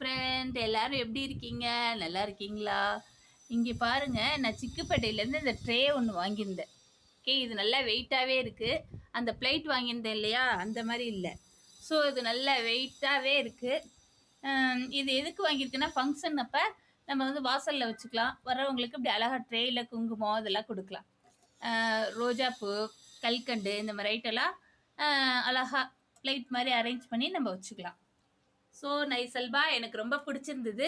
Friend எல்லாரும் எப்படி இருக்கீங்க? நல்லா இருக்கீங்களா? இங்கே பாருங்க, நான் சிக்குப்பேட்டையிலேருந்து இந்த ட்ரே ஒன்று வாங்கியிருந்தேன். ஓகே, இது நல்லா வெயிட்டாகவே இருக்குது. அந்த பிளேட் வாங்கியிருந்தேன் இல்லையா, அந்த மாதிரி இல்லை. ஸோ இது நல்லா வெயிட்டாகவே இருக்குது. இது எதுக்கு வாங்கியிருக்குன்னா, ஃபங்க்ஷன் அப்போ நம்ம வந்து வாசலில் வச்சுக்கலாம். வர்றவங்களுக்கு இப்படி அழகாக ட்ரேயில் குங்குமம் இதெல்லாம் கொடுக்கலாம். ரோஜாப்பூ, கல்கண்டு இந்த மாதிரி ஐட்டெல்லாம் அழகாக பிளேட் மாதிரி அரேஞ்ச் பண்ணி நம்ம வச்சுக்கலாம். ஸோ நைஸ் அல்வா, எனக்கு ரொம்ப பிடிச்சிருந்தது.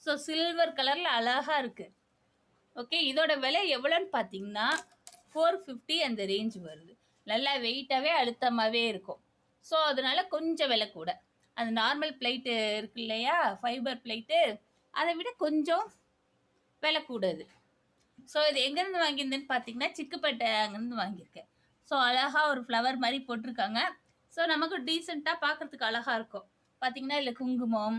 ஸோ சில்வர் கலரில் அழகாக இருக்குது. ஓகே, இதோட விலை எவ்வளோன்னு பார்த்தீங்கன்னா 450 அந்த ரேஞ்ச் வருது. நல்லா வெயிட்டாகவே அழுத்தமாகவே இருக்கும். ஸோ அதனால கொஞ்சம் விலை கூட. அந்த நார்மல் பிளேட்டு இருக்கு இல்லையா, ஃபைபர் பிளேட்டு, அதை விட கொஞ்சம் விலை கூடாது. ஸோ இது எங்கேருந்து வாங்கியிருந்தேன்னு பார்த்தீங்கன்னா சிக்குப்பேட்டை அங்கேருந்து வாங்கியிருக்கேன். ஸோ அழகாக ஒரு ஃப்ளவர் மாதிரி போட்டிருக்காங்க. ஸோ நமக்கு டீசெண்டாக பார்க்குறதுக்கு அழகாக இருக்கும். பார்த்தீங்கன்னா இல்லை குங்குமம்,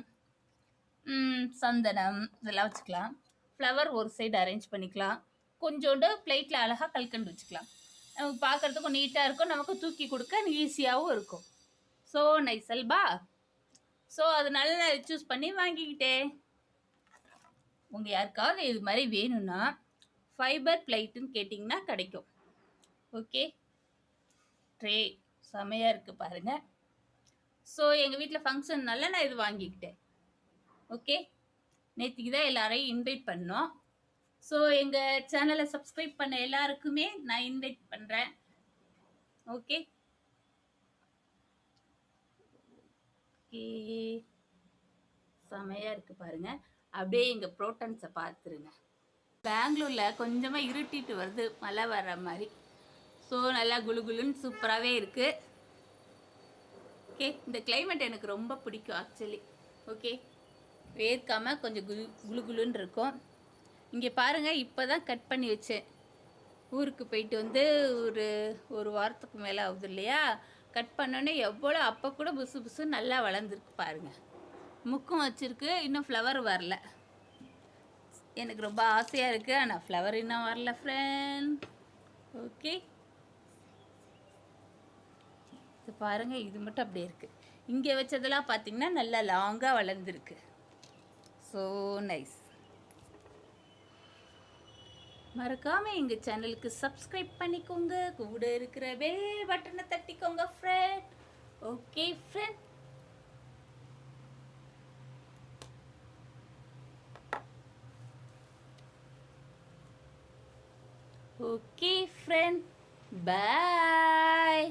சந்தனம் இதெல்லாம் வச்சுக்கலாம். ஃப்ளவர் ஒரு சைடு அரேஞ்ச் பண்ணிக்கலாம். கொஞ்சோண்டு பிளேட்டில் அழகாக கல்கண்டு வச்சுக்கலாம். நமக்கு பார்க்குறதுக்கும் நீட்டாக இருக்கும், நமக்கு தூக்கி கொடுக்க ஈஸியாகவும் இருக்கும். So nice halwa. ஸோ அதனால நான் சூஸ் பண்ணி வாங்கிக்கிட்டேன். உங்கள் யாருக்காவது இது மாதிரி வேணும்னா ஃபைபர் பிளேட்டுன்னு கேட்டிங்கன்னா கிடைக்கும். ஓகே, ட்ரே செமையாக இருக்குது பாருங்கள். ஸோ எங்கள் வீட்டில் ஃபங்க்ஷன்னால நான் இது வாங்கிக்கிட்டேன். ஓகே, நேற்றுக்கு தான் எல்லாரையும் இன்வைட் பண்ணோம். ஸோ எங்கள் சேனலை சப்ஸ்கிரைப் பண்ண எல்லாருக்குமே நான் இன்வைட் பண்ணுறேன். ஓகே ஓகே, செமையாக இருக்குது பாருங்கள். அப்படியே எங்கள் ப்ரோட்டன்ஸை பார்த்துருங்க. பெங்களூரில் கொஞ்சமாக இருட்டிட்டு வருது, மழை வர்ற மாதிரி. ஸோ நல்லா குளுகுலுன்னு சூப்பராகவே இருக்குது. ஓகே, இந்த கிளைமேட் எனக்கு ரொம்ப பிடிக்கும் ஆக்சுவலி. ஓகே, வேர்க்காமல் கொஞ்சம் குளுகுலுன்னு இருக்கும். இங்கே பாருங்கள், இப்போ தான் கட் பண்ணி வச்சேன். ஊருக்கு போயிட்டு வந்து ஒரு வாரத்துக்கு மேலே ஆகுது இல்லையா, கட் பண்ணோன்னே எவ்வளோ அப்போ கூட புசு புசு நல்லா வளர்ந்துருக்கு பாருங்கள். முக்கும் வச்சுருக்கு, இன்னும் ஃப்ளவர் வரல. எனக்கு ரொம்ப ஆசையாக இருக்குது, ஆனால் ஃப்ளவர் இன்னும் வரல ஃப்ரெண்ட். ஓகே, இது பாருங்கள், இது மட்டும் அப்படியே இருக்குது. இங்கே வச்சதெல்லாம் பார்த்திங்கன்னா நல்லா லாங்காக வளர்ந்துருக்கு. So nice. மறக்காமல் எங்கள் சேனலுக்கு சப்ஸ்கிரைப் பண்ணிக்கோங்க, கூட இருக்கிற பெல் பட்டனை தட்டிக்கோங்க friend. Okay friend, okay friend, பாய்.